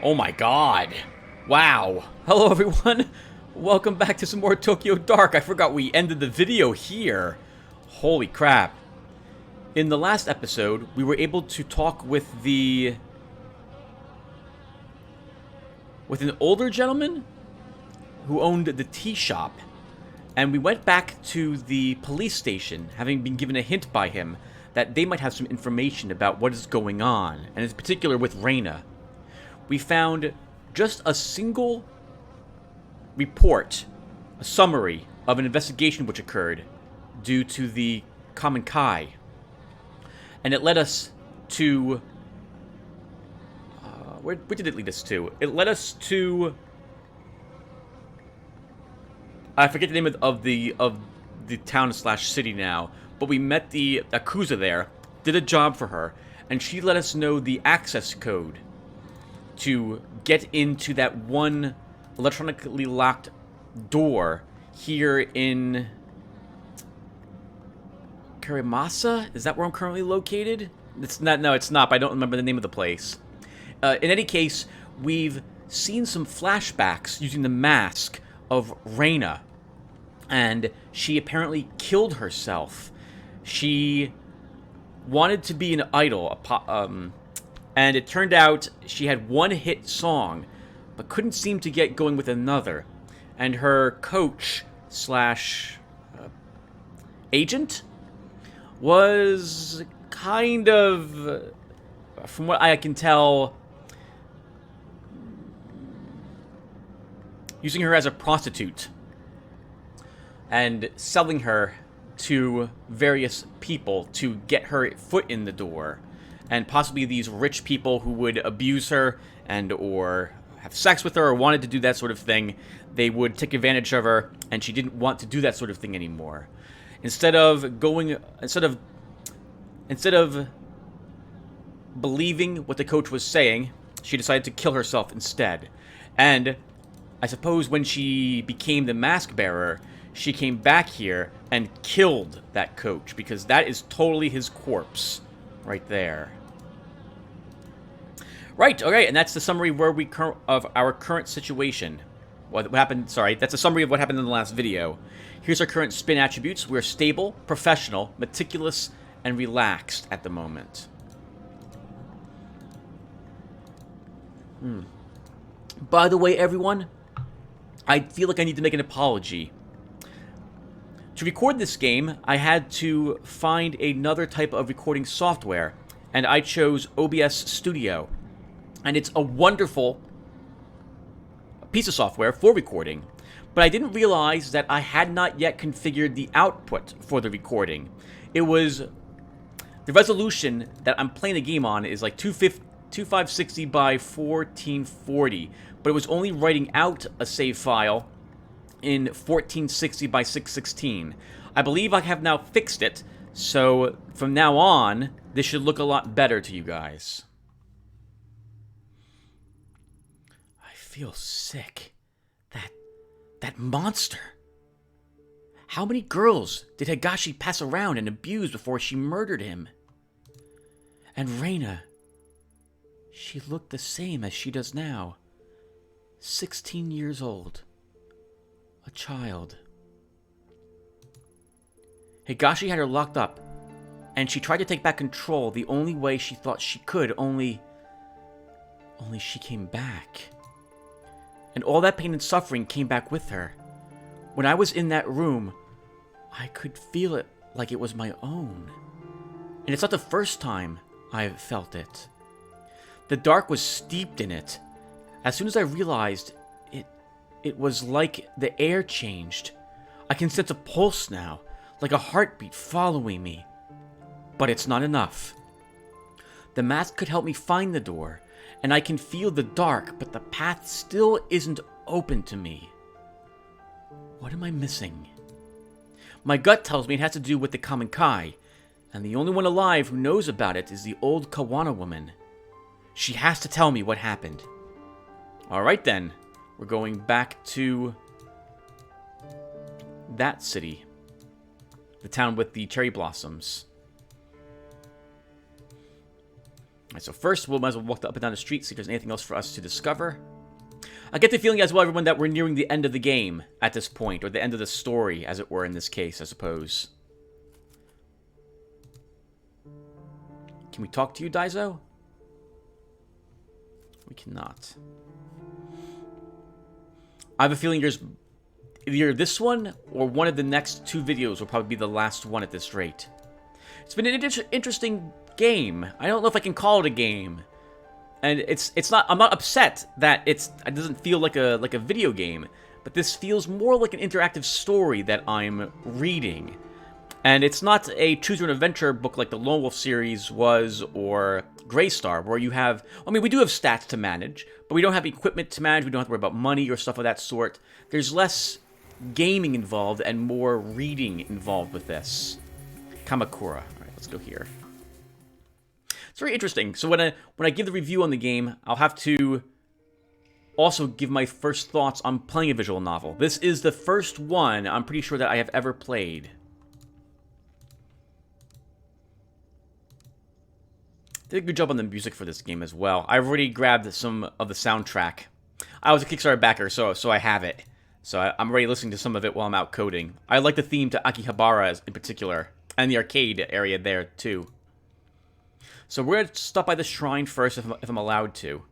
Oh my god. Wow. Hello everyone. Welcome back to some more Tokyo Dark. I forgot we ended the video here. Holy crap. In the last episode, we were able to talk with an older gentleman who owned the tea shop. And we went back to the police station, having been given a hint by him that they might have some information about what is going on, and in particular with Reina. We found just a single report, a summary of an investigation which occurred due to the Common Kai. And it led us to... where did it lead us to? It led us to... I forget the name of the town slash city now, but we met the Akuza there, did a job for her, and she let us know the access code to get into that one electronically locked door here in Karimasa? Is that where I'm currently located? It's not. No, it's not. But I don't remember the name of the place. In any case, we've seen some flashbacks using the mask of Reina, and she apparently killed herself. She wanted to be an idol, and it turned out she had one hit song, but couldn't seem to get going with another. And her coach slash agent was kind of, from what I can tell, using her as a prostitute and selling her to various people to get her foot in the door. And possibly these rich people who would abuse her and or have sex with her or wanted to do that sort of thing, they would take advantage of her, and she didn't want to do that sort of thing anymore. Instead of believing what the coach was saying, she decided to kill herself instead. And I suppose when she became the mask bearer, she came back here and killed that coach, because that is totally his corpse right there. Right, okay, and that's the summary of our current situation. What happened, sorry, that's a summary of what happened in the last video. Here's our current spin attributes. We're stable, professional, meticulous, and relaxed at the moment. By the way, everyone, I feel like I need to make an apology. To record this game, I had to find another type of recording software, and I chose OBS Studio. And it's a wonderful piece of software for recording, but I didn't realize that I had not yet configured the output for the recording. It was... the resolution that I'm playing the game on is like 2560 by 1440, but it was only writing out a save file in 1460 by 616. I believe I have now fixed it, so from now on, this should look a lot better to you guys. I feel sick. That monster. How many girls did Higashi pass around and abuse before she murdered him? And Reina, she looked the same as she does now. 16 years old. A child. Higashi had her locked up, and she tried to take back control the only way she thought she could, only she came back. And all that pain and suffering came back with her. When I was in that room, I could feel it like it was my own. And it's not the first time I've felt it. The dark was steeped in it. As soon as I realized it was like the air changed. I can sense a pulse now, like a heartbeat following me. But it's not enough. The mask could help me find the door, and I can feel the dark, but the path still isn't open to me. What am I missing? My gut tells me it has to do with the Common Kai, and the only one alive who knows about it is the old Kawana woman. She has to tell me what happened. Alright then. We're going back to that city. The town with the cherry blossoms. Alright, so first, we'll might as well walk up and down the street, see if there's anything else for us to discover. I get the feeling as well, everyone, that we're nearing the end of the game at this point, or the end of the story, as it were, in this case, I suppose. Can we talk to you, Daizo? We cannot. I have a feeling there's either this one or one of the next 2 videos will probably be the last one at this rate. It's been an interesting game. I don't know if I can call it a game. And it's not, I'm not upset that it doesn't feel like a video game, but this feels more like an interactive story that I'm reading. And it's not a choose your own adventure book like the Lone Wolf series was, or Greystar, where you have, I mean, we do have stats to manage, but we don't have equipment to manage, we don't have to worry about money or stuff of that sort. There's less gaming involved and more reading involved with this. Kamakura. Alright, let's go here. It's very interesting. So when I give the review on the game, I'll have to also give my first thoughts on playing a visual novel. This is the first one I'm pretty sure that I have ever played. Did a good job on the music for this game as well. I've already grabbed some of the soundtrack. I was a Kickstarter backer, so I have it. So I'm already listening to some of it while I'm out coding. I like the theme to Akihabara in particular, and the arcade area there too. So we're going to stop by the shrine first if I'm allowed to.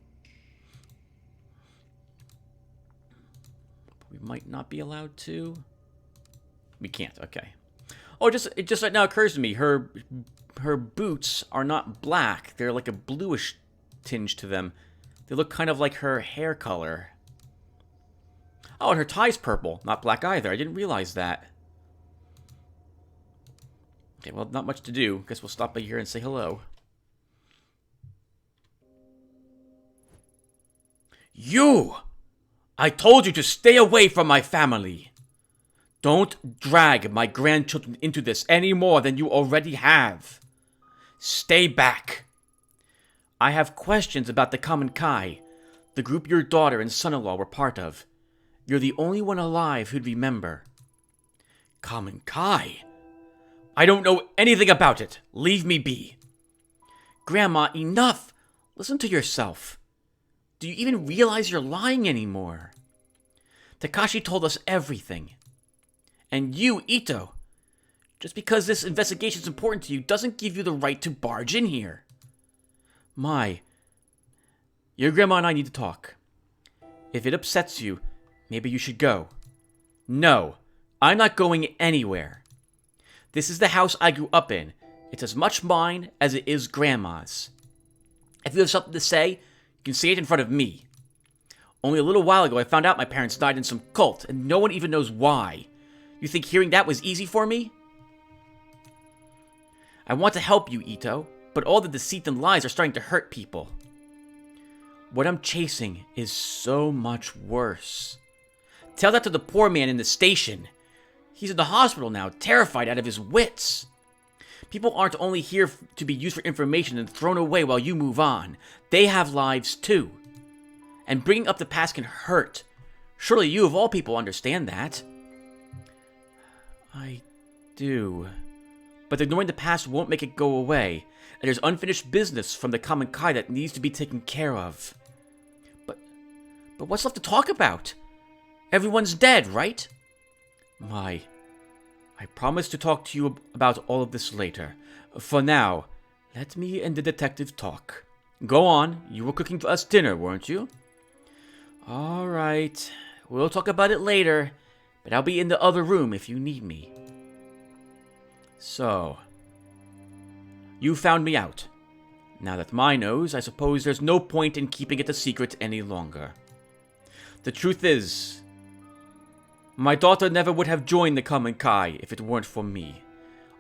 We might not be allowed to. We can't, okay. Oh, it just right now occurs to me, her boots are not black. They're like a bluish tinge to them. They look kind of like her hair color. Oh, and her tie's purple. Not black either. I didn't realize that. Okay, well, not much to do. Guess we'll stop by here and say hello. You! I told you to stay away from my family. Don't drag my grandchildren into this any more than you already have. Stay back. I have questions about the Common Kai, the group your daughter and son-in-law were part of. You're the only one alive who'd remember. Common Kai? I don't know anything about it. Leave me be. Grandma, enough. Listen to yourself. Do you even realize you're lying anymore? Takashi told us everything. And you, Ito, just because this investigation's important to you doesn't give you the right to barge in here. Your grandma and I need to talk. If it upsets you, maybe you should go. No, I'm not going anywhere. This is the house I grew up in. It's as much mine as it is Grandma's. If you have something to say, you can say it in front of me. Only a little while ago I found out my parents died in some cult, and no one even knows why. You think hearing that was easy for me? I want to help you, Ito, but all the deceit and lies are starting to hurt people. What I'm chasing is so much worse. Tell that to the poor man in the station. He's in the hospital now, terrified out of his wits. People aren't only here to be used for information and thrown away while you move on. They have lives too. And bringing up the past can hurt. Surely you of all people understand that. I do. But ignoring the past won't make it go away. And there's unfinished business from the Common Kai that needs to be taken care of. But what's left to talk about? Everyone's dead, right? I promise to talk to you about all of this later. For now, let me and the detective talk. Go on, you were cooking for us dinner, weren't you? Alright, we'll talk about it later, but I'll be in the other room if you need me. So, you found me out. Now that Mai knows, I suppose there's no point in keeping it a secret any longer. The truth is, my daughter never would have joined the Common Kai if it weren't for me.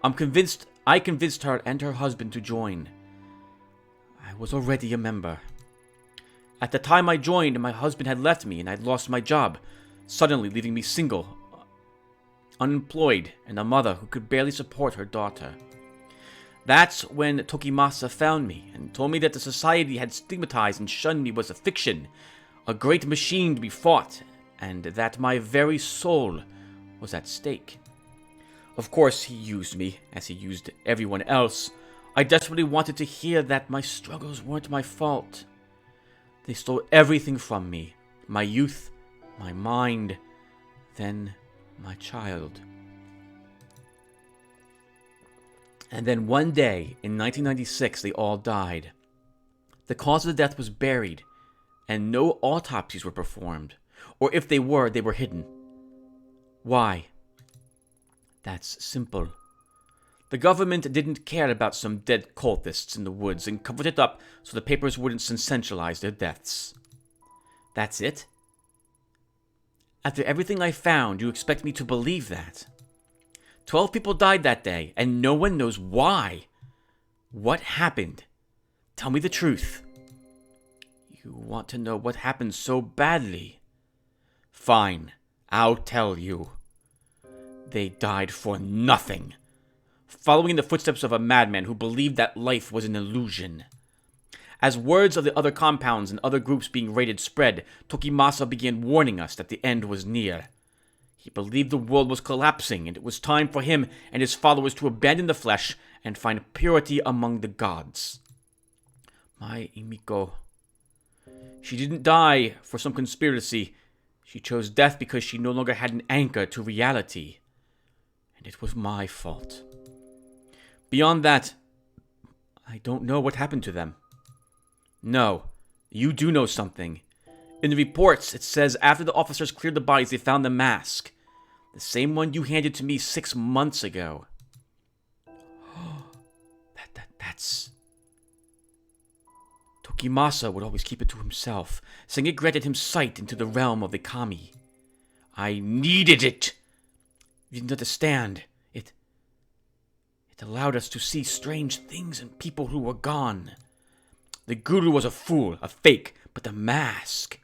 I convinced her and her husband to join. I was already a member. At the time I joined, my husband had left me and I'd lost my job, suddenly leaving me single, unemployed, and a mother who could barely support her daughter. That's when Tokimasa found me and told me that the society had stigmatized and shunned me was a fiction, a great machine to be fought, and that my very soul was at stake. Of course, he used me, as he used everyone else, I desperately wanted to hear that my struggles weren't my fault. They stole everything from me. My youth, my mind, then my child. And then one day, in 1996, they all died. The cause of death was buried, and no autopsies were performed. Or if they were hidden. Why? That's simple. The government didn't care about some dead cultists in the woods and covered it up so the papers wouldn't sensationalize their deaths. That's it? After everything I found, you expect me to believe that? 12 people died that day, and no one knows why. What happened? Tell me the truth. You want to know what happened so badly? Fine, I'll tell you. They died for nothing. Following in the footsteps of a madman who believed that life was an illusion. As words of the other compounds and other groups being raided spread, Tokimasa began warning us that the end was near. He believed the world was collapsing, and it was time for him and his followers to abandon the flesh and find purity among the gods. My Imiko. She didn't die for some conspiracy. She chose death because she no longer had an anchor to reality. And it was my fault. Beyond that, I don't know what happened to them. No, you do know something. In the reports, it says after the officers cleared the bodies, they found the mask. The same one you handed to me 6 months ago. That's... Tokimasa would always keep it to himself, saying it granted him sight into the realm of the kami. I needed it! You didn't understand. It allowed us to see strange things and people who were gone. The guru was a fool, a fake, but the mask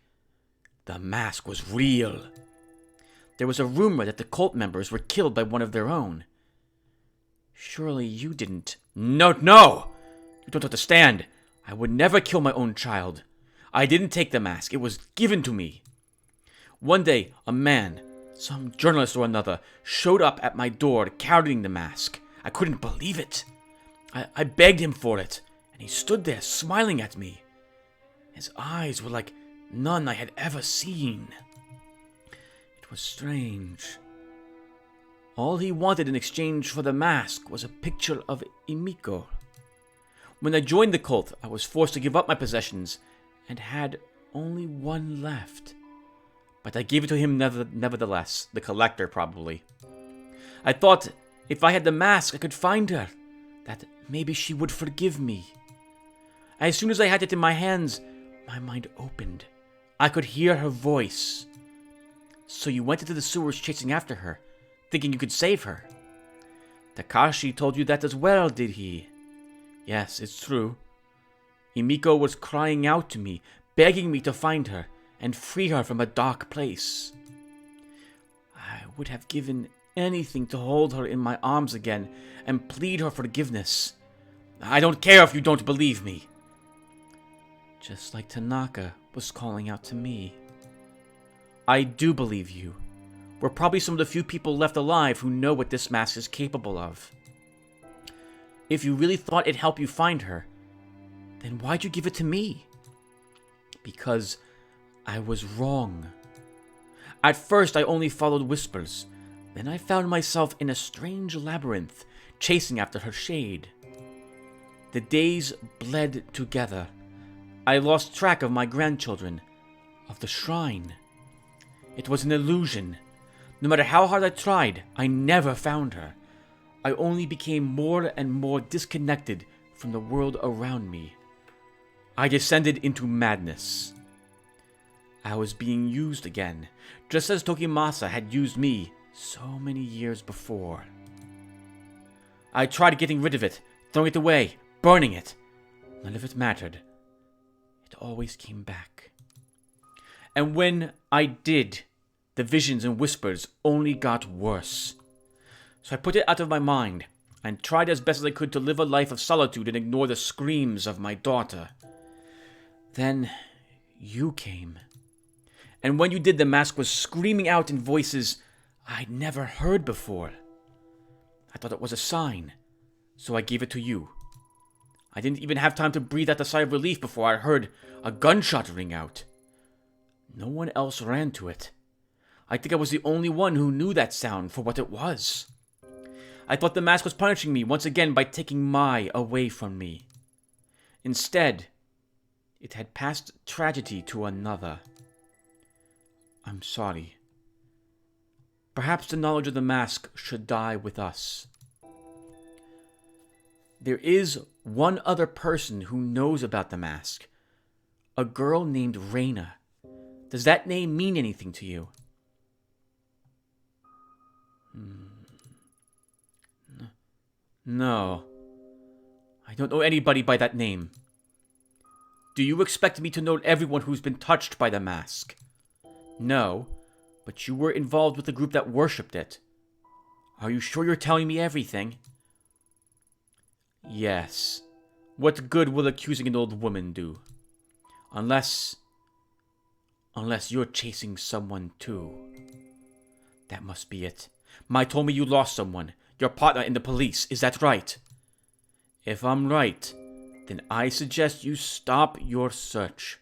was real. There was a rumor that the cult members were killed by one of their own. Surely you didn't... No! You don't understand. I would never kill my own child. I didn't take the mask. It was given to me. One day, a man, some journalist or another, showed up at my door carrying the mask. I couldn't believe it. I begged him for it, and he stood there smiling at me. His eyes were like none I had ever seen. It was strange. All he wanted in exchange for the mask was a picture of Imiko. When I joined the cult, I was forced to give up my possessions and had only one left. But I gave it to him nevertheless, the collector probably. I thought if I had the mask, I could find her, that maybe she would forgive me. As soon as I had it in my hands, my mind opened. I could hear her voice. So you went into the sewers chasing after her, thinking you could save her. Takashi told you that as well, did he? Yes, it's true. Imiko was crying out to me, begging me to find her and free her from a dark place. I would have given anything to hold her in my arms again and plead her forgiveness. I don't care if you don't believe me. Just like Tanaka was calling out to me. I do believe you. We're probably some of the few people left alive who know what this mask is capable of. If you really thought it'd help you find her, then why'd you give it to me? Because I was wrong. At first, I only followed whispers. Then I found myself in a strange labyrinth, chasing after her shade. The days bled together. I lost track of my grandchildren, of the shrine. It was an illusion. No matter how hard I tried, I never found her. I only became more and more disconnected from the world around me. I descended into madness. I was being used again, just as Tokimasa had used me so many years before. I tried getting rid of it, throwing it away, burning it. None of it mattered. It always came back. And when I did, the visions and whispers only got worse. So I put it out of my mind and tried as best as I could to live a life of solitude and ignore the screams of my daughter. Then you came. And when you did, the mask was screaming out in voices I'd never heard before. I thought it was a sign, so I gave it to you. I didn't even have time to breathe out a sigh of relief before I heard a gunshot ring out. No one else ran to it. I think I was the only one who knew that sound for what it was. I thought the mask was punishing me once again by taking Mai away from me. Instead, it had passed tragedy to another. I'm sorry. Perhaps the knowledge of the mask should die with us. There is one other person who knows about the mask. A girl named Reina. Does that name mean anything to you? No. I don't know anybody by that name. Do you expect me to know everyone who's been touched by the mask? No, but you were involved with the group that worshipped it. Are you sure you're telling me everything? Yes. What good will accusing an old woman do? Unless you're chasing someone too. That must be it. Mai told me you lost someone. Your partner in the police. Is that right? If I'm right, then I suggest you stop your search.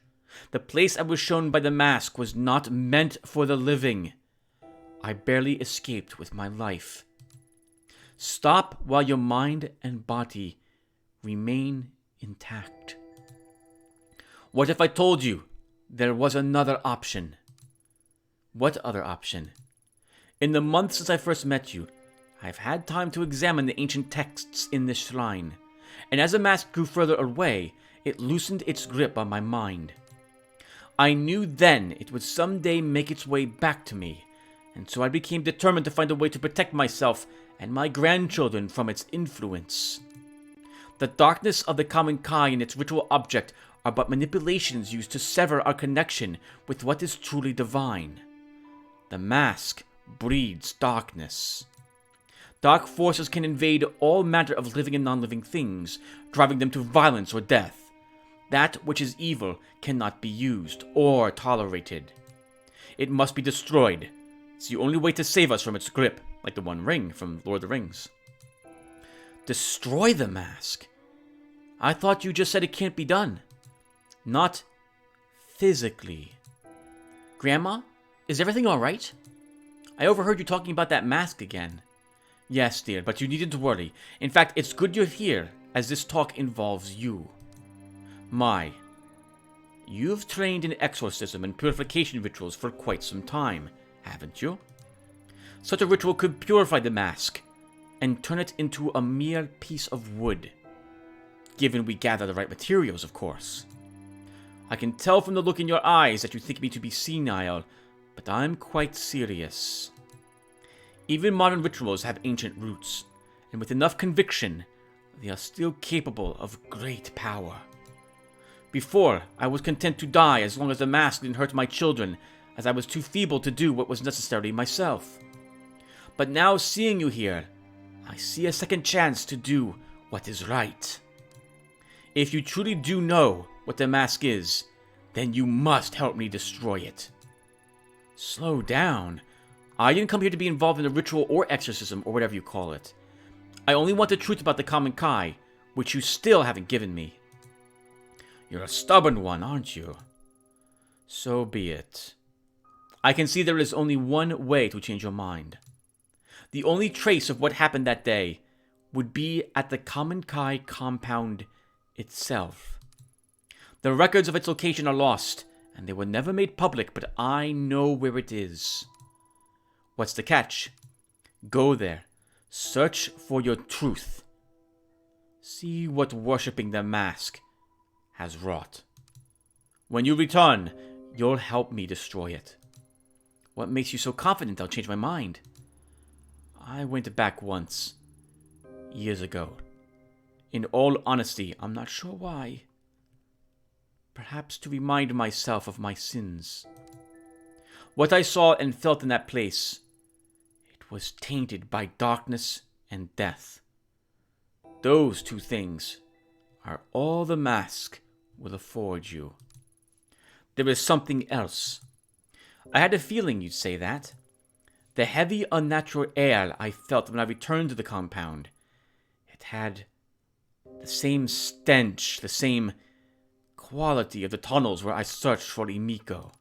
The place I was shown by the mask was not meant for the living. I barely escaped with my life. Stop while your mind and body remain intact. What if I told you there was another option? What other option? In the months since I first met you, I've had time to examine the ancient texts in this shrine, and as the mask grew further away, it loosened its grip on my mind. I knew then it would someday make its way back to me, and so I became determined to find a way to protect myself and my grandchildren from its influence. The darkness of the common Kai and its ritual object are but manipulations used to sever our connection with what is truly divine. The mask breeds darkness. Dark forces can invade all manner of living and non-living things, driving them to violence or death. That which is evil cannot be used or tolerated. It must be destroyed. It's the only way to save us from its grip, like the One Ring from Lord of the Rings. Destroy the mask? I thought you just said it can't be done. Not physically. Grandma, is everything alright? I overheard you talking about that mask again. Yes, dear, but you needn't worry. In fact, it's good you're here, as this talk involves you. Mai, you've trained in exorcism and purification rituals for quite some time, haven't you? Such a ritual could purify the mask and turn it into a mere piece of wood. Given we gather the right materials, of course. I can tell from the look in your eyes that you think me to be senile, but I'm quite serious. Even modern rituals have ancient roots, and with enough conviction, they are still capable of great power. Before, I was content to die as long as the mask didn't hurt my children, as I was too feeble to do what was necessary myself. But now, seeing you here, I see a second chance to do what is right. If you truly do know what the mask is, then you must help me destroy it. Slow down. I didn't come here to be involved in a ritual or exorcism or whatever you call it. I only want the truth about the common Kai, which you still haven't given me. You're a stubborn one, aren't you? So be it. I can see there is only one way to change your mind. The only trace of what happened that day would be at the common Kai compound itself. The records of its location are lost, and they were never made public, but I know where it is. What's the catch? Go there. Search for your truth. See what worshipping the mask has wrought. When you return, you'll help me destroy it. What makes you so confident I'll change my mind? I went back once. Years ago. In all honesty, I'm not sure why. Perhaps to remind myself of my sins. What I saw and felt in that place, it was tainted by darkness and death. Those two things are all the mask will afford you. There is something else. I had a feeling you'd say that. The heavy, unnatural air I felt when I returned to the compound. It had The same stench, the same quality of the tunnels where I searched for Emiko.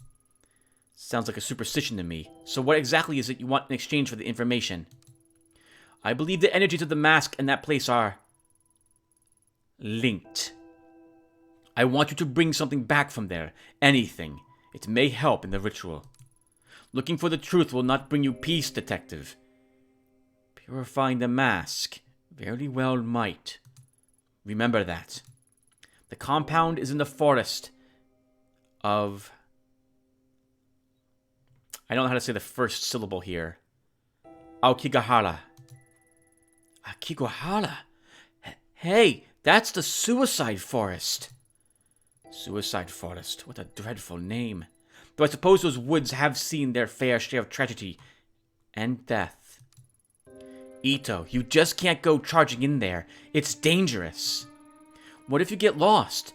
Sounds like a superstition to me. So what exactly is it you want in exchange for the information? I believe the energies of the mask and that place are linked. I want you to bring something back from there. Anything. It may help in the ritual. Looking for the truth will not bring you peace, detective. Purifying the mask very well might. Remember that. The compound is in the forest of... I don't know how to say the first syllable here. Aokigahara. Aokigahara? Hey, that's the suicide forest. Suicide forest. What a dreadful name. Though I suppose those woods have seen their fair share of tragedy and death. Ito, you just can't go charging in there. It's dangerous. What if you get lost?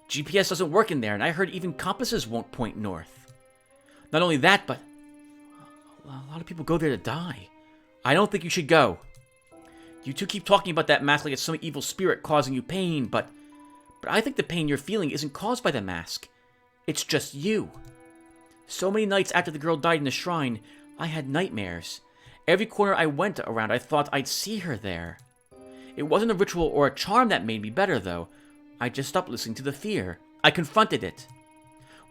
GPS doesn't work in there, and I heard even compasses won't point north. Not only that, but a lot of people go there to die. I don't think you should go. You two keep talking about that mask like it's some evil spirit causing you pain, but I think the pain you're feeling isn't caused by the mask. It's just you. So many nights after the girl died in the shrine, I had nightmares. Every corner I went around, I thought I'd see her there. It wasn't a ritual or a charm that made me better, though. I just stopped listening to the fear. I confronted it.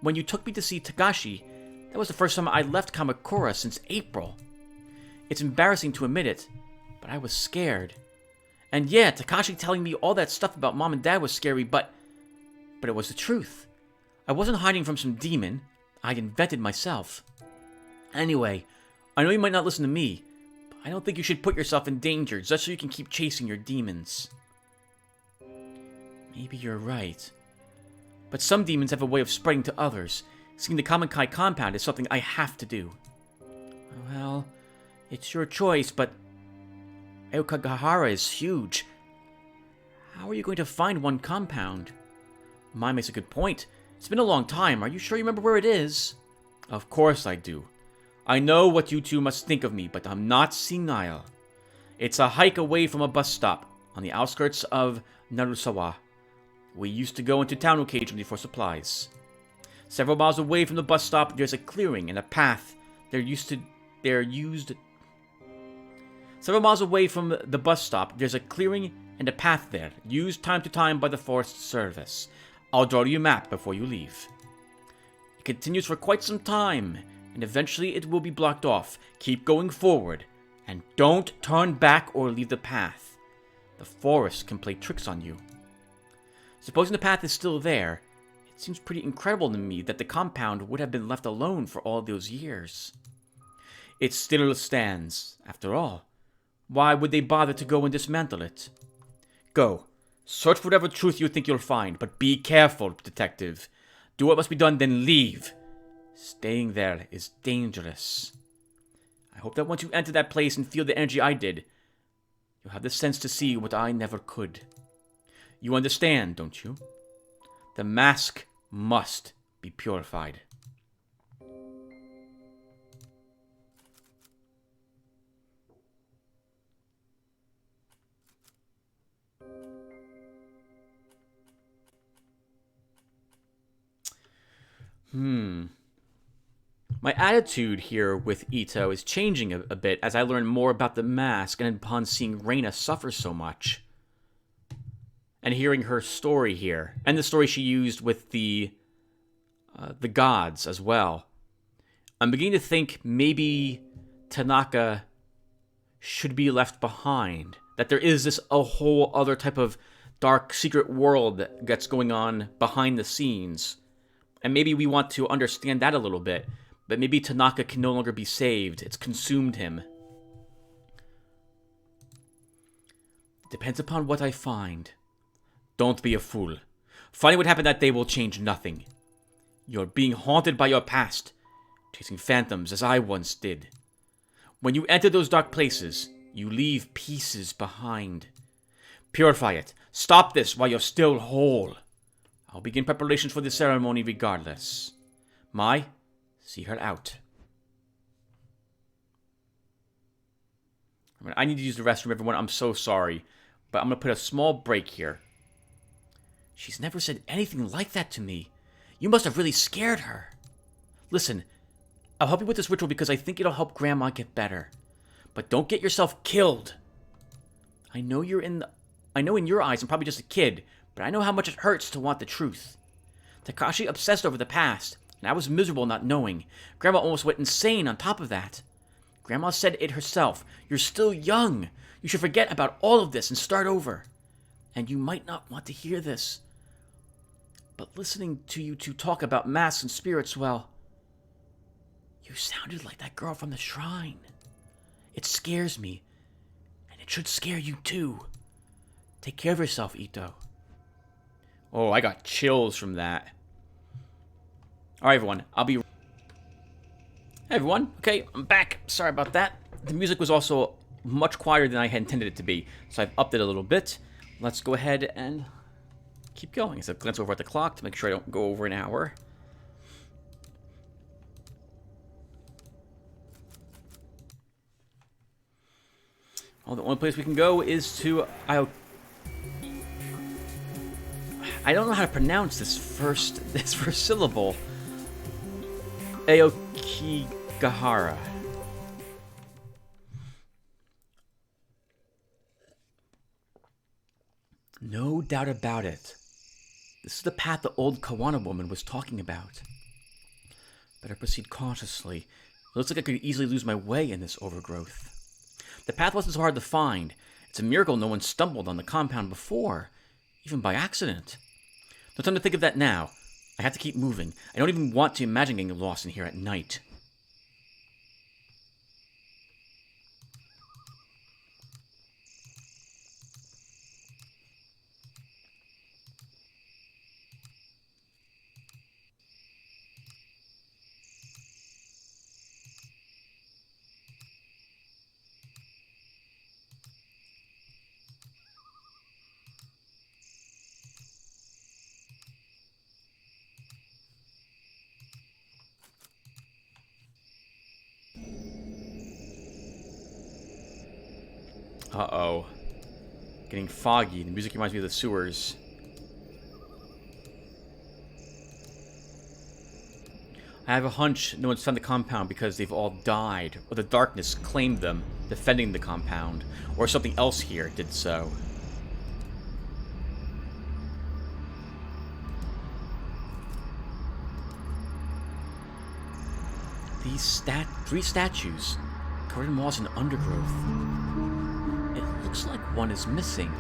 When you took me to see Tagashi, that was the first time I left Kamakura since April. It's embarrassing to admit it, but I was scared. And yeah, Takashi telling me all that stuff about Mom and Dad was scary, but it was the truth. I wasn't hiding from some demon. I'd invented myself. Anyway, I know you might not listen to me, but I don't think you should put yourself in danger just so you can keep chasing your demons. Maybe you're right. But some demons have a way of spreading to others. Seeing the Kamenkai compound is something I have to do. Well, it's your choice, but Aokigahara is huge. How are you going to find one compound? Mai makes a good point. It's been a long time. Are you sure you remember where it is? Of course I do. I know what you two must think of me, but I'm not senile. It's a hike away from a bus stop on the outskirts of Narusawa. We used to go into town occasionally for supplies. Several miles away from the bus stop, there's a clearing and a path. Several miles away from the bus stop, there's a clearing and a path there, used time to time by the Forest Service. I'll draw you a map before you leave. It continues for quite some time, and eventually it will be blocked off. Keep going forward, and don't turn back or leave the path. The forest can play tricks on you. Supposing the path is still there, it seems pretty incredible to me that the compound would have been left alone for all those years. It still stands, after all. Why would they bother to go and dismantle it? Go. Search for whatever truth you think you'll find, but be careful, detective. Do what must be done, then leave. Staying there is dangerous. I hope that once you enter that place and feel the energy I did, you'll have the sense to see what I never could. You understand, don't you? The mask must be purified. My attitude here with Ito is changing a bit as I learn more about the mask and upon seeing Reina suffer so much. And hearing her story here, and the story she used with the gods as well. I'm beginning to think maybe Tanaka should be left behind. That there is a whole other type of dark secret world that's going on behind the scenes. And maybe we want to understand that a little bit. But maybe Tanaka can no longer be saved. It's consumed him. Depends upon what I find. Don't be a fool. Finding what happened that day will change nothing. You're being haunted by your past, chasing phantoms as I once did. When you enter those dark places, you leave pieces behind. Purify it. Stop this while you're still whole. I'll begin preparations for the ceremony regardless. Mai, see her out. I need to use the restroom, everyone. I'm so sorry. But I'm going to put a small break here. She's never said anything like that to me. You must have really scared her. Listen, I'll help you with this ritual because I think it'll help Grandma get better. But don't get yourself killed. I know in your eyes I'm probably just a kid, but I know how much it hurts to want the truth. Takashi obsessed over the past, and I was miserable not knowing. Grandma almost went insane on top of that. Grandma said it herself. You're still young. You should forget about all of this and start over. And you might not want to hear this, but listening to you two talk about masks and spirits, well, you sounded like that girl from the shrine. It scares me, and it should scare you too. Take care of yourself, Ito. Oh, I got chills from that. Alright, everyone, Hey, everyone. Okay, I'm back. Sorry about that. The music was also much quieter than I had intended it to be, so I've upped it a little bit. Let's go ahead and keep going. So glance over at the clock to make sure I don't go over an hour. Oh, the only place we can go is to I don't know how to pronounce this first syllable. Aokigahara. No doubt about it. This is the path the old Kawana woman was talking about. Better proceed cautiously. It looks like I could easily lose my way in this overgrowth. The path wasn't so hard to find. It's a miracle no one stumbled on the compound before, even by accident. No time to think of that now. I have to keep moving. I don't even want to imagine getting lost in here at night. Uh-oh. Getting foggy. The music reminds me of the sewers. I have a hunch no one's found the compound because they've all died, or the darkness claimed them, defending the compound, or something else here did so. These three statues, covered in moss and undergrowth. It looks like one is missing.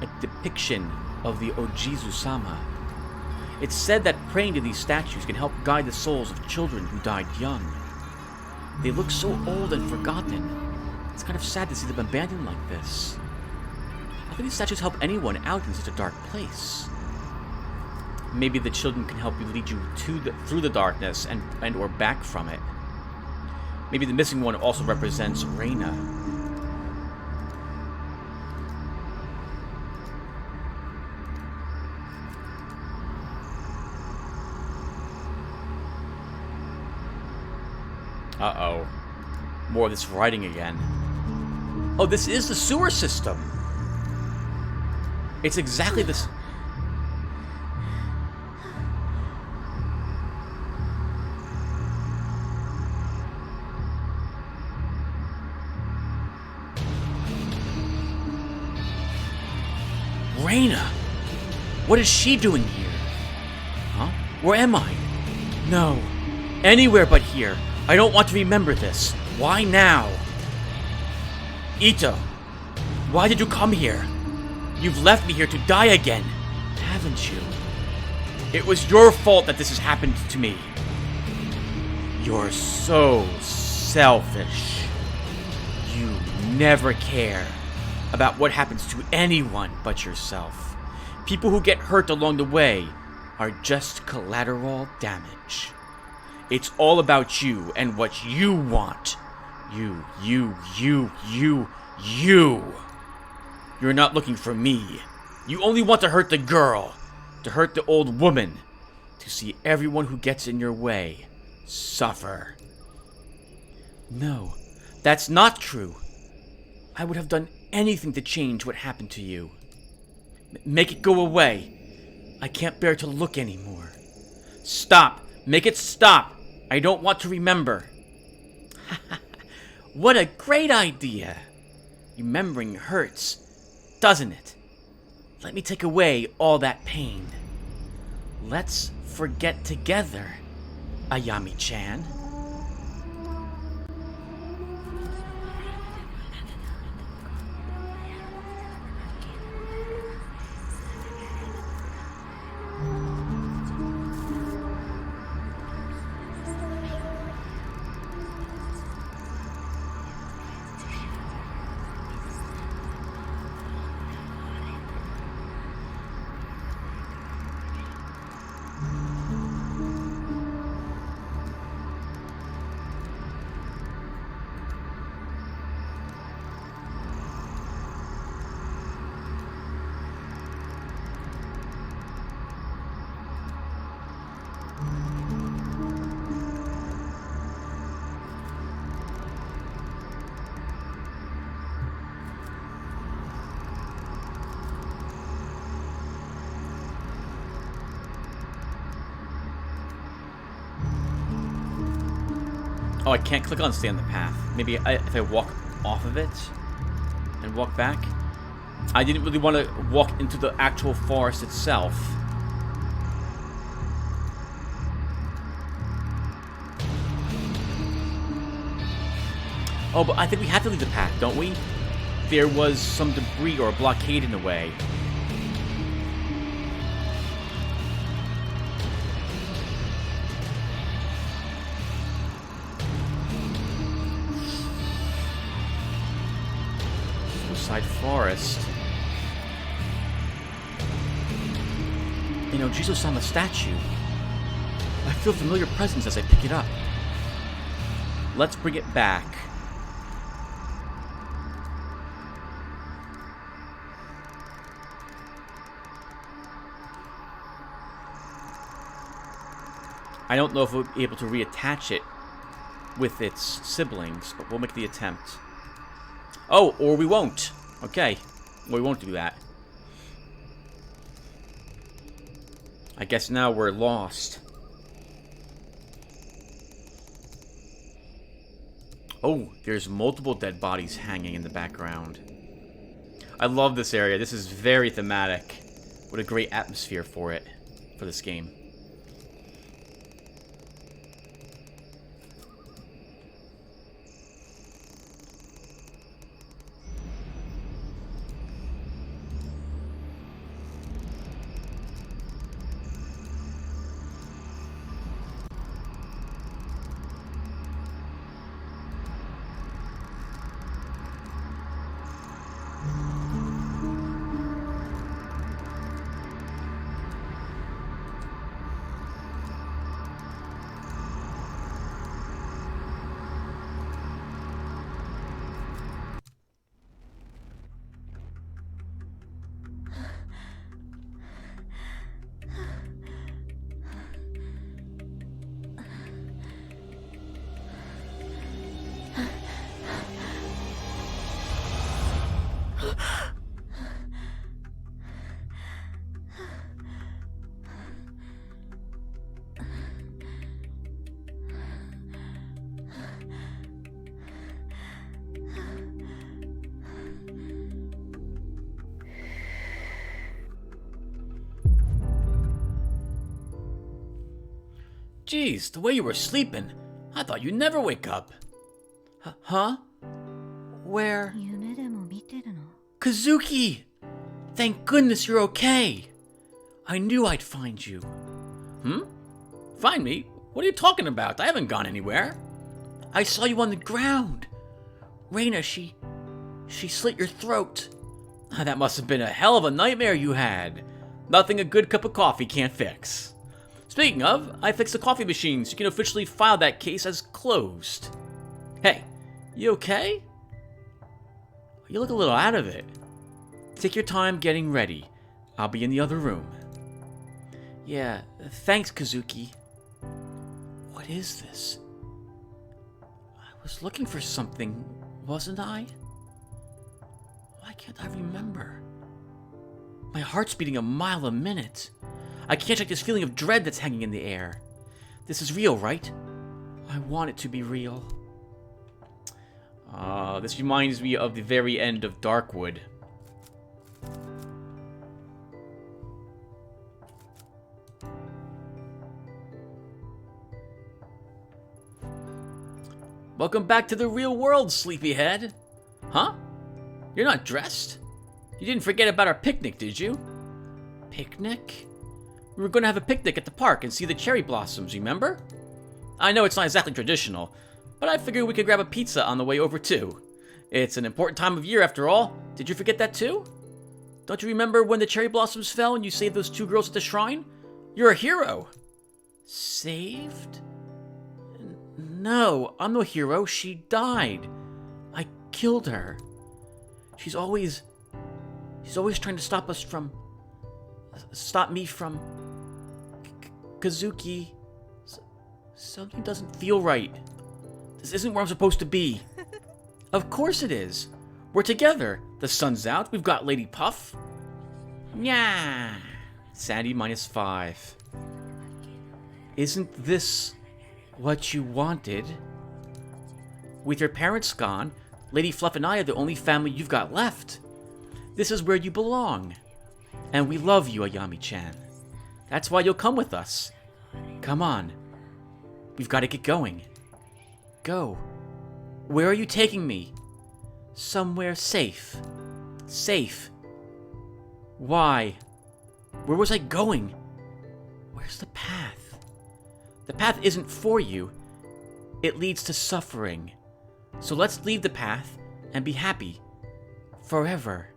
A depiction of the Ojizu-sama. It's said that praying to these statues can help guide the souls of children who died young. They look so old and forgotten. It's kind of sad to see them abandoned like this. How can these statues help anyone out in such a dark place? Maybe the children can help you lead you through the darkness and or back from it. Maybe the missing one also represents Reina. Uh-oh. More of this writing again. Oh, this is the sewer system. It's exactly this. Reina! What is she doing here? Huh? Where am I? No. Anywhere but here. I don't want to remember this. Why now? Ito, why did you come here? You've left me here to die again, haven't you? It was your fault that this has happened to me. You're so selfish. You never care about what happens to anyone but yourself. People who get hurt along the way are just collateral damage. It's all about you and what you want. You. You're not looking for me. You only want to hurt the girl, to hurt the old woman, to see everyone who gets in your way suffer. No, that's not true. I would have done anything to change what happened to you. Make it go away. I can't bear to look anymore. Stop! Make it stop! I don't want to remember. What a great idea! Remembering hurts, doesn't it? Let me take away all that pain. Let's forget together, Ayami-chan. Oh, I can't click on stay on the path. Maybe if I walk off of it and walk back. I didn't really want to walk into the actual forest itself. Oh, but I think we have to leave the path, don't we? There was some debris or a blockade in the way. Forest. You know, Jizo-sama statue. I feel familiar presence as I pick it up. Let's bring it back. I don't know if we'll be able to reattach it with its siblings, but we'll make the attempt. Oh, or we won't. Okay. We won't do that. I guess now we're lost. Oh, there's multiple dead bodies hanging in the background. I love this area. This is very thematic. What a great atmosphere for it, for this game. Jeez, the way you were sleeping, I thought you'd never wake up. Huh? Where? Kazuki! Thank goodness you're okay. I knew I'd find you. Find me? What are you talking about? I haven't gone anywhere. I saw you on the ground. Reina, she slit your throat. That must have been a hell of a nightmare you had. Nothing a good cup of coffee can't fix. Speaking of, I fixed the coffee machine so you can officially file that case as closed. Hey, you okay? You look a little out of it. Take your time getting ready. I'll be in the other room. Yeah, thanks, Kazuki. What is this? I was looking for something, wasn't I? Why can't I remember? My heart's beating a mile a minute. I can't shake this feeling of dread that's hanging in the air. This is real, right? I want it to be real. This reminds me of the very end of Darkwood. Welcome back to the real world, sleepyhead. Huh? You're not dressed? You didn't forget about our picnic, did you? Picnic? We were going to have a picnic at the park and see the cherry blossoms, remember? I know it's not exactly traditional, but I figured we could grab a pizza on the way over too. It's an important time of year after all. Did you forget that too? Don't you remember when the cherry blossoms fell and you saved those 2 girls at the shrine? You're a hero. Saved? No, I'm no hero. She died. I killed her. She's always trying to stop me from Kazuki. Something doesn't feel right. This isn't where I'm supposed to be. Of course it is. We're together. The sun's out. We've got Lady Puff. Yeah. Sandy -5. Isn't this what you wanted? With your parents gone, Lady Fluff and I are the only family you've got left. This is where you belong. And we love you, Ayami-chan. That's why you'll come with us. Come on. We've got to get going. Go. Where are you taking me? Somewhere safe. Safe. Why? Where was I going? Where's the path? The path isn't for you. It leads to suffering. So let's leave the path and be happy. Forever.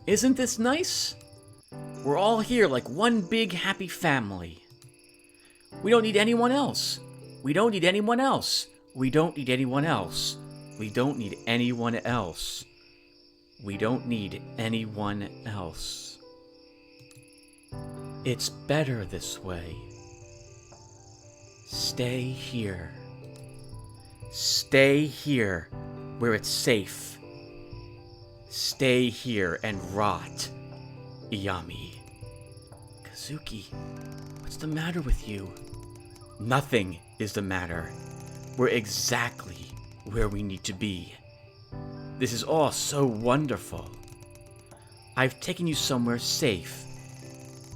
Isn't this nice? We're all here like one big happy family. We don't need anyone else. We don't need anyone else. We don't need anyone else. We don't need anyone else. We don't need anyone else. It's better this way. Stay here. Stay here where it's safe. Stay here and rot, Ayami. Kazuki, what's the matter with you? Nothing is the matter. We're exactly where we need to be. This is all so wonderful. I've taken you somewhere safe,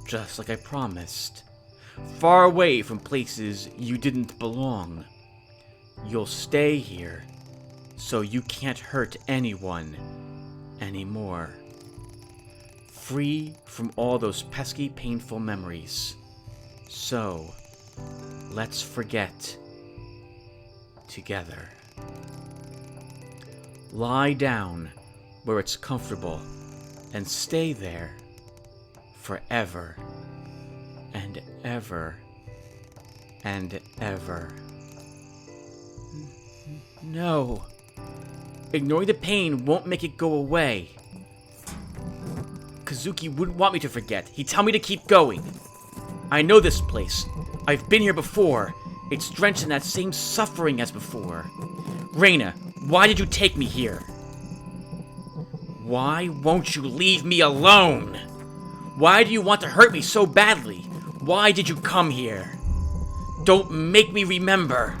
just like I promised. Far away from places you didn't belong. You'll stay here, so you can't hurt anyone anymore. Free from all those pesky, painful memories. So, let's forget together. Lie down where it's comfortable and stay there forever and ever and ever. No. Ignoring the pain won't make it go away. Kazuki wouldn't want me to forget. He'd tell me to keep going. I know this place. I've been here before. It's drenched in that same suffering as before. Reina, why did you take me here? Why won't you leave me alone? Why do you want to hurt me so badly? Why did you come here? Don't make me remember.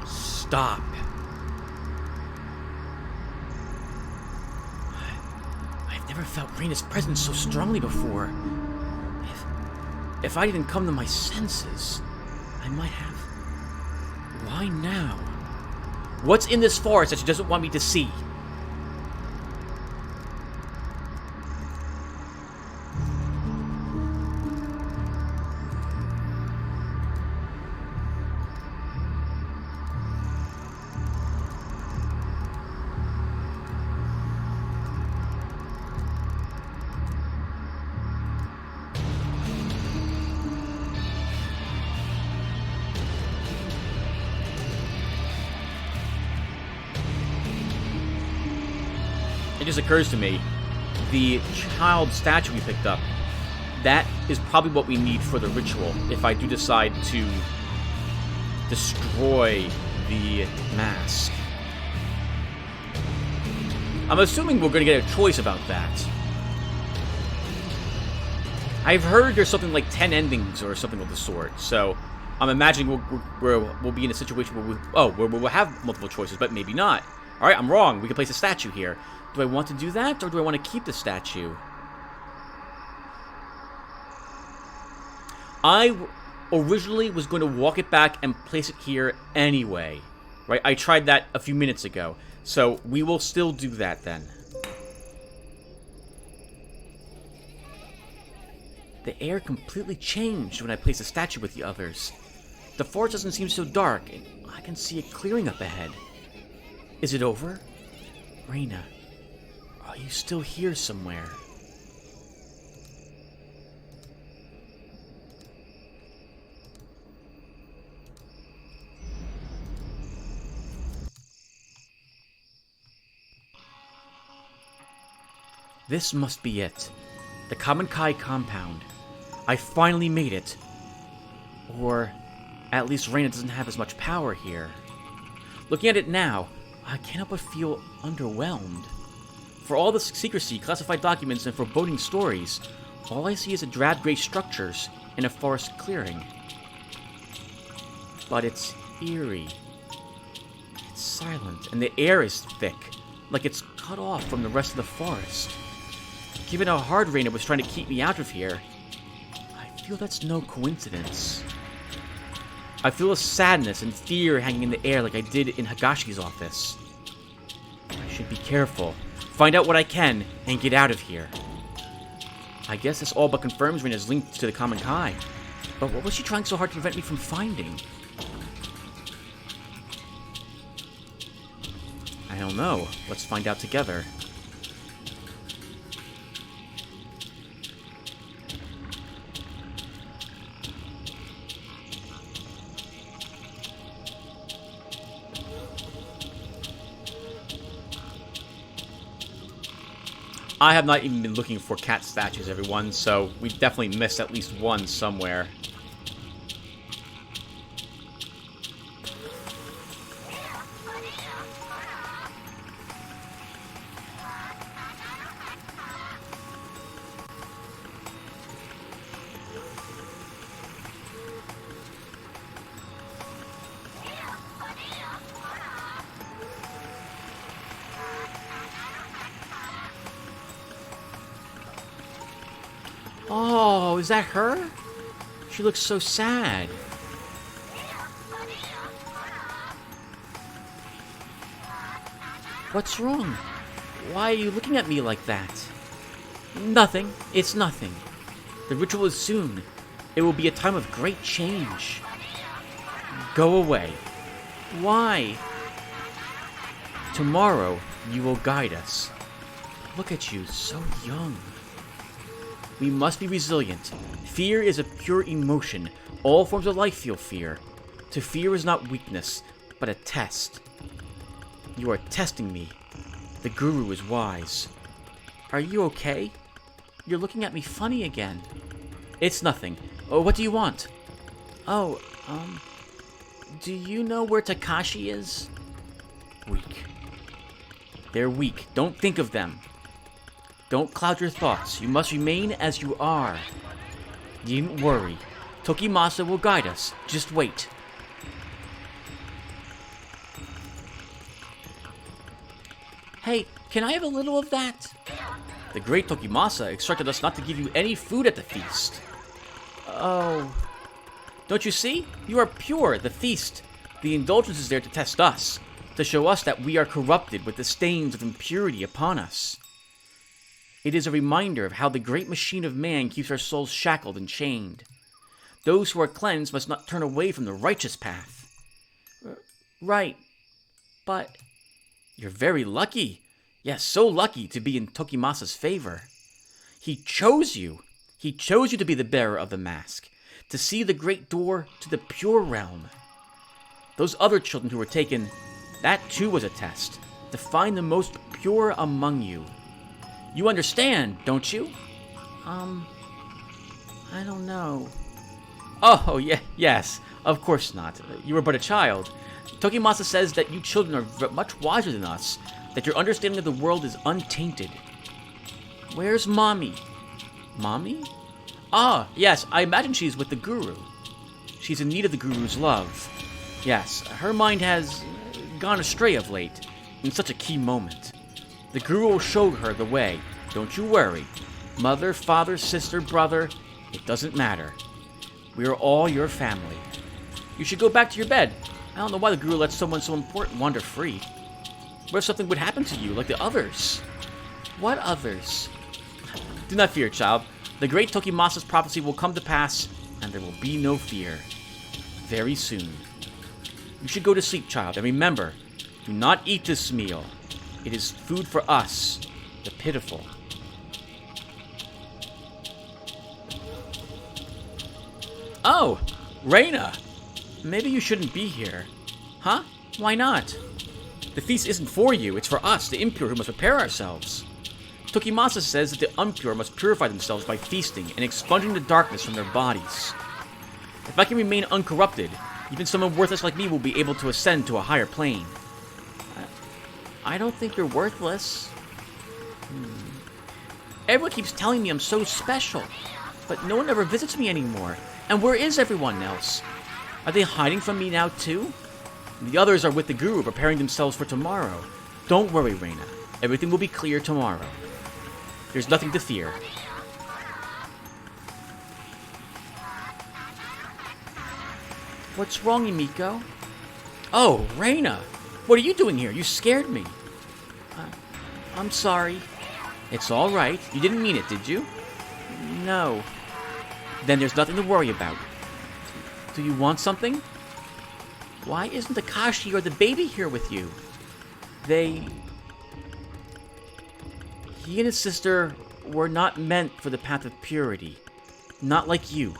Stop. I've never felt Reina's presence so strongly before. If I didn't come to my senses, I might have. Why now? What's in this forest that she doesn't want me to see? It just occurs to me, the child statue we picked up, that is probably what we need for the ritual if I do decide to destroy the mask. I'm assuming we're going to get a choice about that. I've heard there's something like 10 endings or something of the sort, so I'm imagining we'll be in a situation where we'll have multiple choices, but maybe not. Alright, I'm wrong. We can place a statue here. Do I want to do that, or do I want to keep the statue? I originally was going to walk it back and place it here anyway. Right? I tried that a few minutes ago. So we will still do that then. The air completely changed when I placed the statue with the others. The forest doesn't seem so dark, and I can see a clearing up ahead. Is it over? Reina, are you still here somewhere? This must be it. The Kamenkai compound. I finally made it. Or, at least Reina doesn't have as much power here. Looking at it now, I can't help but feel underwhelmed. For all the secrecy, classified documents, and foreboding stories, all I see is a drab gray structures in a forest clearing. But it's eerie. It's silent, and the air is thick, like it's cut off from the rest of the forest. Given how hard Reina was trying to keep me out of here, I feel that's no coincidence. I feel a sadness and fear hanging in the air like I did in Higashi's office. I should be careful, find out what I can, and get out of here. I guess this all but confirms Reina's link to the Kamenkai. But what was she trying so hard to prevent me from finding? I don't know. Let's find out together. I have not even been looking for cat statues, everyone, so we definitely missed at least one somewhere. Oh, is that her? She looks so sad. What's wrong? Why are you looking at me like that? Nothing. It's nothing. The ritual is soon. It will be a time of great change. Go away. Why? Tomorrow, you will guide us. Look at you, so young. We must be resilient. Fear is a pure emotion. All forms of life feel fear. To fear is not weakness, but a test. You are testing me. The guru is wise. Are you okay? You're looking at me funny again. It's nothing. Oh, what do you want? Oh, do you know where Takashi is? Weak. They're weak. Don't think of them. Don't cloud your thoughts. You must remain as you are. Needn't worry. Tokimasa will guide us. Just wait. Hey, can I have a little of that? The great Tokimasa instructed us not to give you any food at the feast. Oh. Don't you see? You are pure, the feast. The indulgence is there to test us, to show us that we are corrupted with the stains of impurity upon us. It is a reminder of how the great machine of man keeps our souls shackled and chained. Those who are cleansed must not turn away from the righteous path. Right. But you're very lucky. Yes, so lucky to be in Tokimasa's favor. He chose you. He chose you to be the bearer of the mask, to see the great door to the pure realm. Those other children who were taken, that too was a test, to find the most pure among you. You understand, don't you? I don't know. Oh, yeah, yes, of course not. You were but a child. Tokimasa says that you children are much wiser than us, that your understanding of the world is untainted. Where's Mommy? Mommy? Ah, yes, I imagine she's with the Guru. She's in need of the Guru's love. Yes, her mind has gone astray of late, in such a key moment. The Guru will show her the way. Don't you worry. Mother, father, sister, brother, it doesn't matter. We are all your family. You should go back to your bed. I don't know why the Guru lets someone so important wander free. What if something would happen to you, like the others? What others? Do not fear, child. The great Tokimasa's prophecy will come to pass, and there will be no fear. Very soon. You should go to sleep, child, and remember, do not eat this meal. It is food for us, the pitiful. Oh, Reina! Maybe you shouldn't be here. Huh? Why not? The feast isn't for you, it's for us, the impure, who must prepare ourselves. Tokimasa says that the impure must purify themselves by feasting and expunging the darkness from their bodies. If I can remain uncorrupted, even someone worthless like me will be able to ascend to a higher plane. I don't think you're worthless. Everyone keeps telling me I'm so special, but no one ever visits me anymore. And where is everyone else? Are they hiding from me now too? The others are with the Guru, preparing themselves for tomorrow. Don't worry, Reina. Everything will be clear tomorrow. There's nothing to fear. What's wrong, Emiko? Oh, Reina! What are you doing here? You scared me. I'm sorry. It's all right. You didn't mean it, did you? No. Then there's nothing to worry about. Do you want something? Why isn't Takashi or the baby here with you? He and his sister were not meant for the path of purity. Not like you.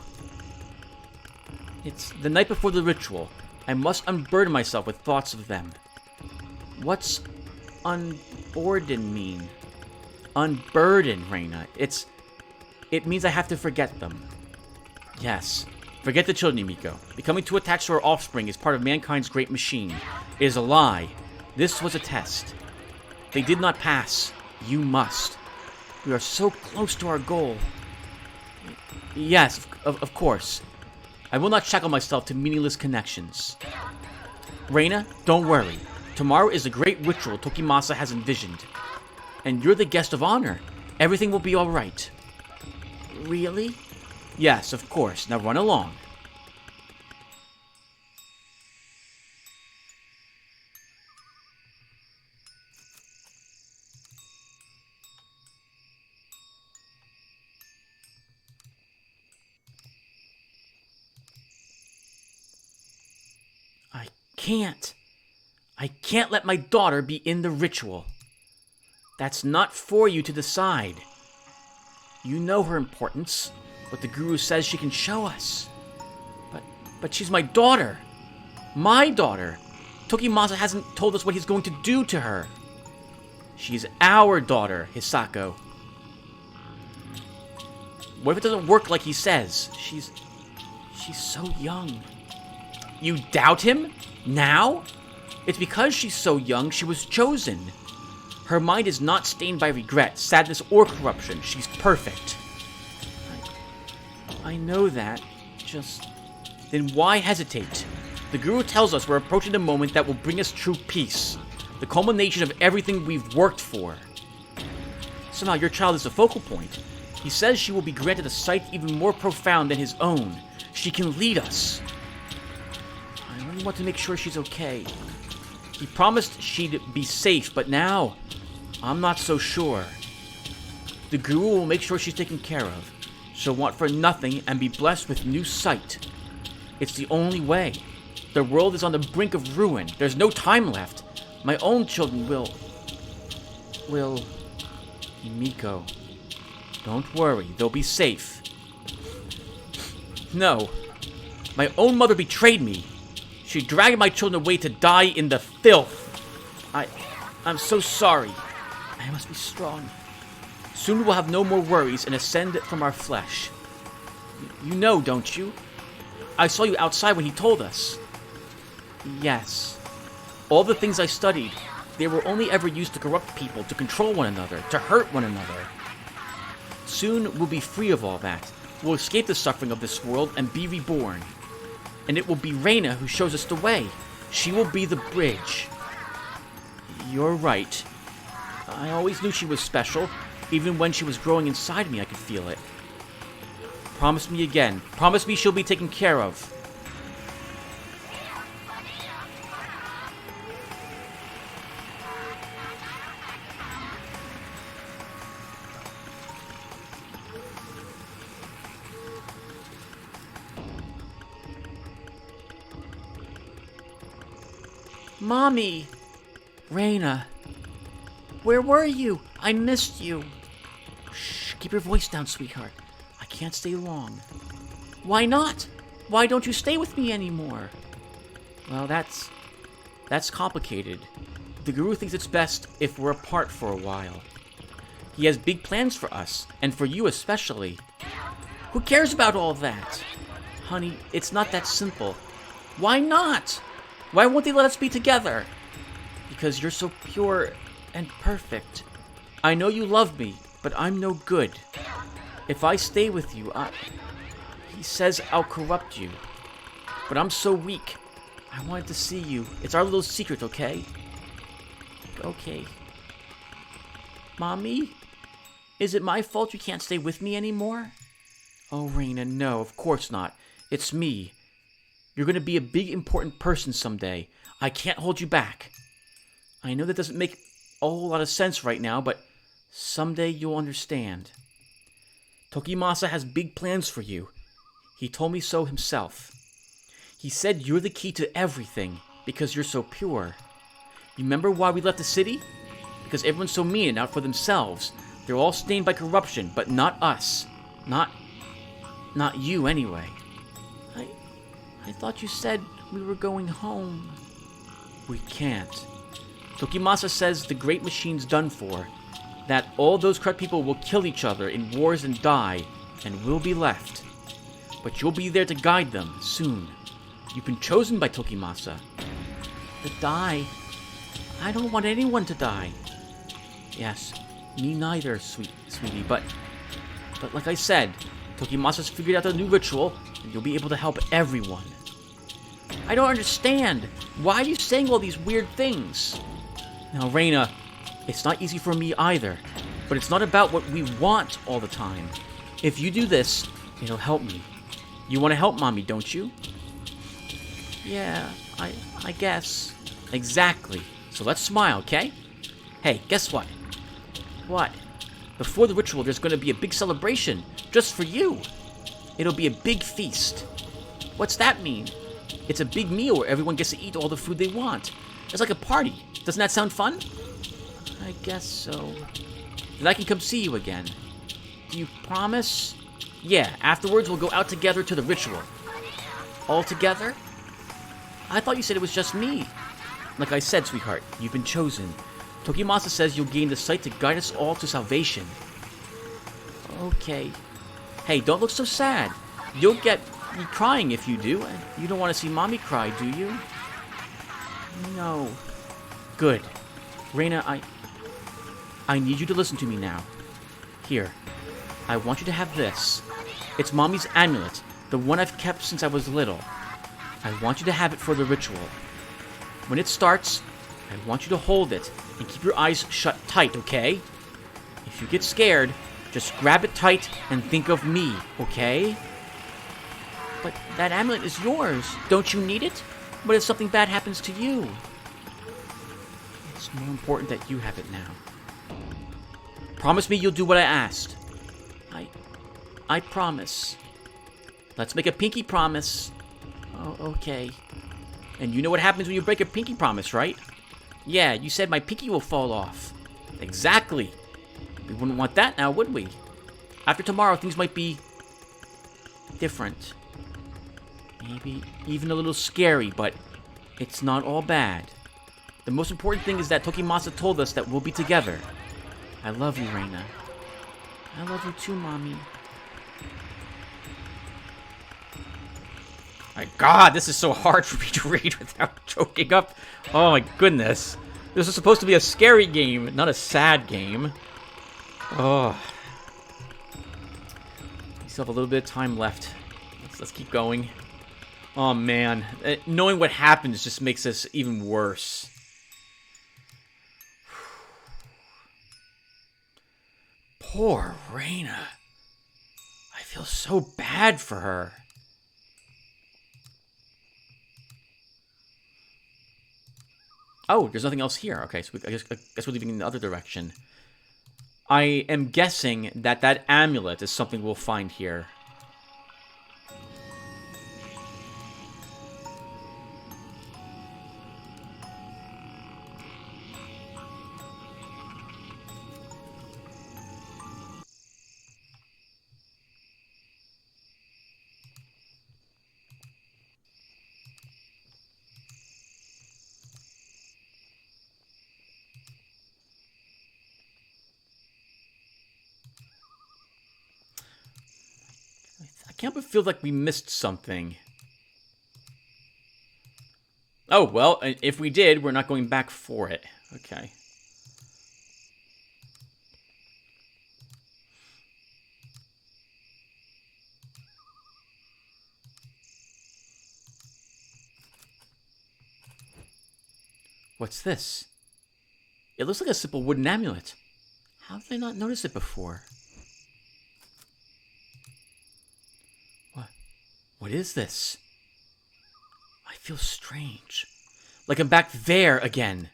It's the night before the ritual. I must unburden myself with thoughts of them. What's unburden mean? Unburden, Reina. It means I have to forget them. Yes. Forget the children, Emiko. Becoming too attached to our offspring is part of mankind's great machine. It is a lie. This was a test. They did not pass. You must. We are so close to our goal. Yes, of course. I will not shackle myself to meaningless connections. Reina, don't worry. Tomorrow is the great ritual Tokimasa has envisioned. And you're the guest of honor. Everything will be alright. Really? Yes, of course. Now run along. I can't let my daughter be in the ritual. That's not for you to decide. You know her importance, what the Guru says she can show us. But she's my daughter. My daughter. Tokimasa hasn't told us what he's going to do to her. She's our daughter, Hisako. What if it doesn't work like he says? She's so young. You doubt him? Now? It's because she's so young she was chosen. Her mind is not stained by regret, sadness, or corruption. She's perfect. I know that. Then why hesitate? The Guru tells us we're approaching the moment that will bring us true peace. The culmination of everything we've worked for. Somehow your child is the focal point. He says she will be granted a sight even more profound than his own. She can lead us. I really want to make sure she's okay. He promised she'd be safe, but now, I'm not so sure. The Guru will make sure she's taken care of. She'll want for nothing and be blessed with new sight. It's the only way. The world is on the brink of ruin. There's no time left. My own children will... Emiko, don't worry. They'll be safe. No. My own mother betrayed me. She dragged my children away to die in the filth. I'm so sorry. I must be strong. Soon we'll have no more worries and ascend from our flesh. You know, don't you? I saw you outside when he told us. Yes. All the things I studied, they were only ever used to corrupt people, to control one another, to hurt one another. Soon we'll be free of all that. We'll escape the suffering of this world and be reborn. And it will be Reina who shows us the way. She will be the bridge. You're right. I always knew she was special. Even when she was growing inside me, I could feel it. Promise me again. Promise me she'll be taken care of. Mommy! Reina! Where were you? I missed you. Shh, keep your voice down, sweetheart. I can't stay long. Why not? Why don't you stay with me anymore? Well, that's complicated. The Guru thinks it's best if we're apart for a while. He has big plans for us, and for you especially. Who cares about all that? Honey, it's not that simple. Why not? Why won't they let us be together? Because you're so pure and perfect. I know you love me, but I'm no good. If I stay with you, he says I'll corrupt you. But I'm so weak. I wanted to see you. It's our little secret, okay? Okay. Mommy? Is it my fault you can't stay with me anymore? Oh, Reina, no, of course not. It's me. You're going to be a big, important person someday. I can't hold you back. I know that doesn't make a whole lot of sense right now, but someday you'll understand. Tokimasa has big plans for you. He told me so himself. He said you're the key to everything because you're so pure. Remember why we left the city? Because everyone's so mean and out for themselves. They're all stained by corruption, but not us. Not you, anyway. I thought you said we were going home. We can't. Tokimasa says the great machine's done for. That all those corrupt people will kill each other in wars and die, and we'll be left. But you'll be there to guide them, soon. You've been chosen by Tokimasa. To die? I don't want anyone to die. Yes, me neither, sweetie, but like I said, Tokimasa's figured out a new ritual, and you'll be able to help everyone. I don't understand. Why are you saying all these weird things? Now, Reina, it's not easy for me either, but it's not about what we want all the time. If you do this, it'll help me. You want to help Mommy, don't you? Yeah, I guess. Exactly. So let's smile, okay? Hey, guess what? What? Before the ritual, there's going to be a big celebration, just for you. It'll be a big feast. What's that mean? It's a big meal where everyone gets to eat all the food they want. It's like a party. Doesn't that sound fun? I guess so. Then I can come see you again. Do you promise? Yeah, afterwards we'll go out together to the ritual. All together? I thought you said it was just me. Like I said, sweetheart, you've been chosen. Tokimasa says you'll gain the sight to guide us all to salvation. Okay. Hey, don't look so sad. You'll get me crying if you do. You don't want to see Mommy cry, do you? No. Good. Reina, I need you to listen to me now. Here. I want you to have this. It's Mommy's amulet, the one I've kept since I was little. I want you to have it for the ritual. When it starts, I want you to hold it and keep your eyes shut tight, okay? If you get scared, just grab it tight and think of me, okay? But that amulet is yours. Don't you need it? What if something bad happens to you? It's more important that you have it now. Promise me you'll do what I asked. I promise. Let's make a pinky promise. Oh, okay. And you know what happens when you break a pinky promise, right? Yeah, you said my pinky will fall off. Exactly. We wouldn't want that now, would we? After tomorrow, things might be different. Maybe even a little scary, but it's not all bad. The most important thing is that Tokimasa told us that we'll be together. I love you, Reina. I love you too, Mommy. My God, this is so hard for me to read without choking up. Oh my goodness. This is supposed to be a scary game, not a sad game. Oh. We still have a little bit of time left. Let's keep going. Oh man. Knowing what happens just makes this even worse. Poor Reina. I feel so bad for her. Oh, there's nothing else here. Okay, so I guess we're leaving in the other direction. I am guessing that that amulet is something we'll find here. I can't but feel like we missed something. Oh, well, if we did, we're not going back for it. Okay. What's this? It looks like a simple wooden amulet. How did I not notice it before? What is this? I feel strange. Like I'm back there again.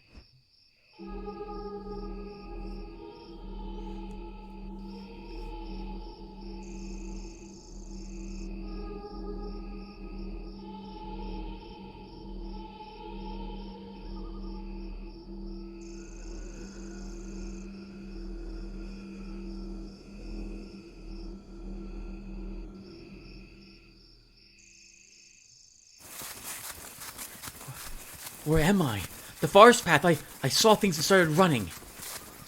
Where am I? The forest path. I saw things and started running.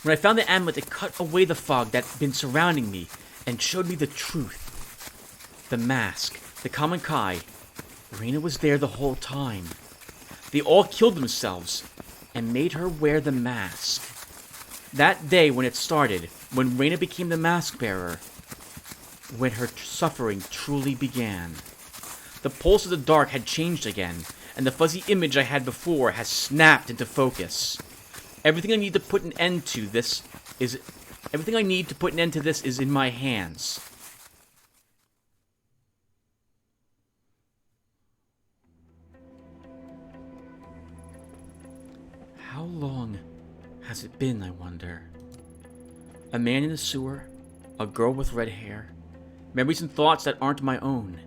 When I found the amulet, it cut away the fog that'd been surrounding me and showed me the truth. The mask. The common Kai. Reina was there the whole time. They all killed themselves and made her wear the mask. That day when it started, when Reina became the mask bearer, when her suffering truly began. The pulse of the dark had changed again, and the fuzzy image I had before has snapped into focus. Everything I need to put an end to this is in my hands. How long has it been, I wonder? A man in the sewer, a girl with red hair, memories and thoughts that aren't my own.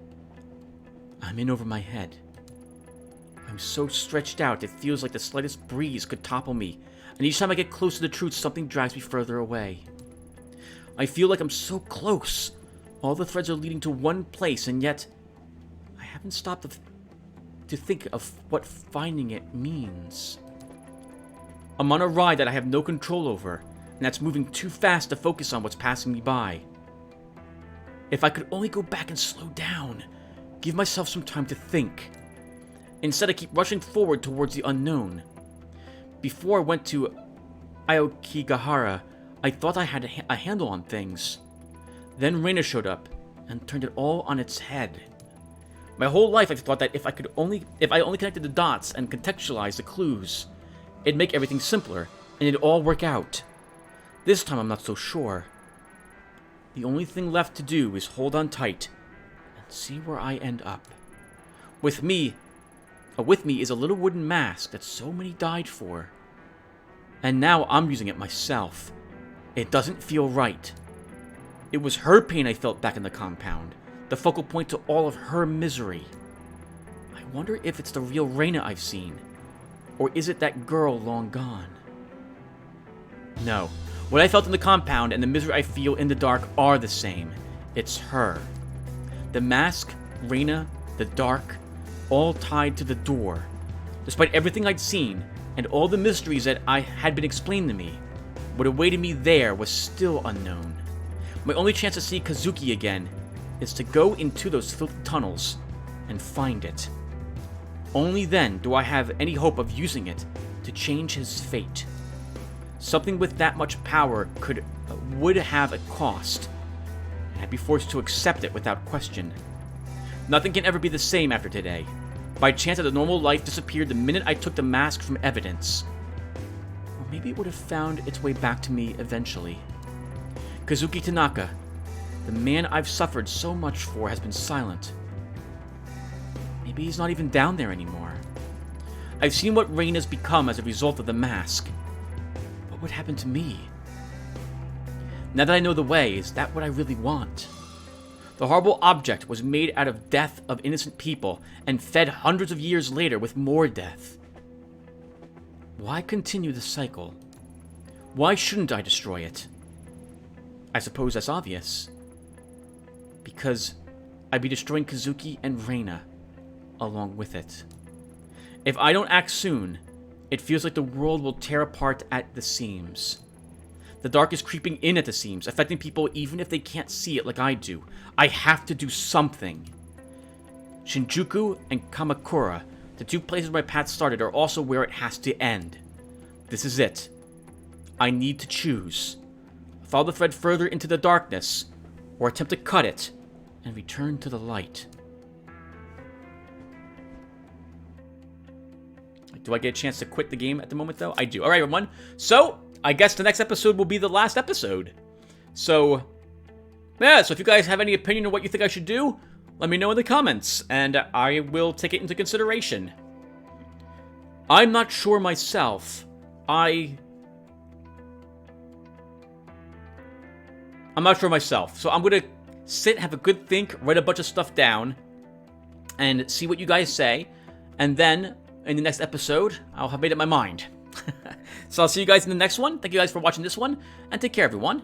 I'm in over my head. I'm so stretched out, it feels like the slightest breeze could topple me, and each time I get close to the truth, something drags me further away. I feel like I'm so close. All the threads are leading to one place, and yet I haven't stopped to think of what finding it means. I'm on a ride that I have no control over, and that's moving too fast to focus on what's passing me by. If I could only go back and slow down, give myself some time to think. Instead, I keep rushing forward towards the unknown. Before I went to Aokigahara, I thought I had a handle on things. Then Reina showed up and turned it all on its head. My whole life I've thought that if I only connected the dots and contextualized the clues, it'd make everything simpler and it'd all work out. This time I'm not so sure. The only thing left to do is hold on tight and see where I end up. With me is a little wooden mask that so many died for. And now I'm using it myself. It doesn't feel right. It was her pain I felt back in the compound, the focal point to all of her misery. I wonder if it's the real Reina I've seen, or is it that girl long gone? No, what I felt in the compound and the misery I feel in the dark are the same. It's her. The mask, Reina, the dark, all tied to the door. Despite everything I'd seen, and all the mysteries that had been explained to me, what awaited me there was still unknown. My only chance to see Kazuki again is to go into those filthy tunnels and find it. Only then do I have any hope of using it to change his fate. Something with that much power would have a cost, and I'd be forced to accept it without question. Nothing can ever be the same after today. By chance, the normal life disappeared the minute I took the mask from evidence. Or maybe it would have found its way back to me eventually. Kazuki Tanaka, the man I've suffered so much for, has been silent. Maybe he's not even down there anymore. I've seen what Rain has become as a result of the mask. What would happen to me? Now that I know the way, is that what I really want? The horrible object was made out of death of innocent people and fed hundreds of years later with more death. Why continue the cycle? Why shouldn't I destroy it? I suppose that's obvious. Because I'd be destroying Kazuki and Reina along with it. If I don't act soon, it feels like the world will tear apart at the seams. The dark is creeping in at the seams, affecting people even if they can't see it like I do. I have to do something. Shinjuku and Kamakura, the two places my path started, are also where it has to end. This is it. I need to choose. Follow the thread further into the darkness, or attempt to cut it and return to the light. Do I get a chance to quit the game at the moment, though? I do. All right, everyone. So, I guess the next episode will be the last episode. So, yeah, so if you guys have any opinion on what you think I should do, let me know in the comments, and I will take it into consideration. I'm not sure myself. I'm not sure myself. So I'm going to sit, have a good think, write a bunch of stuff down, and see what you guys say, and then in the next episode, I'll have made up my mind. So I'll see you guys in the next one. Thank you guys for watching this one, and take care, everyone.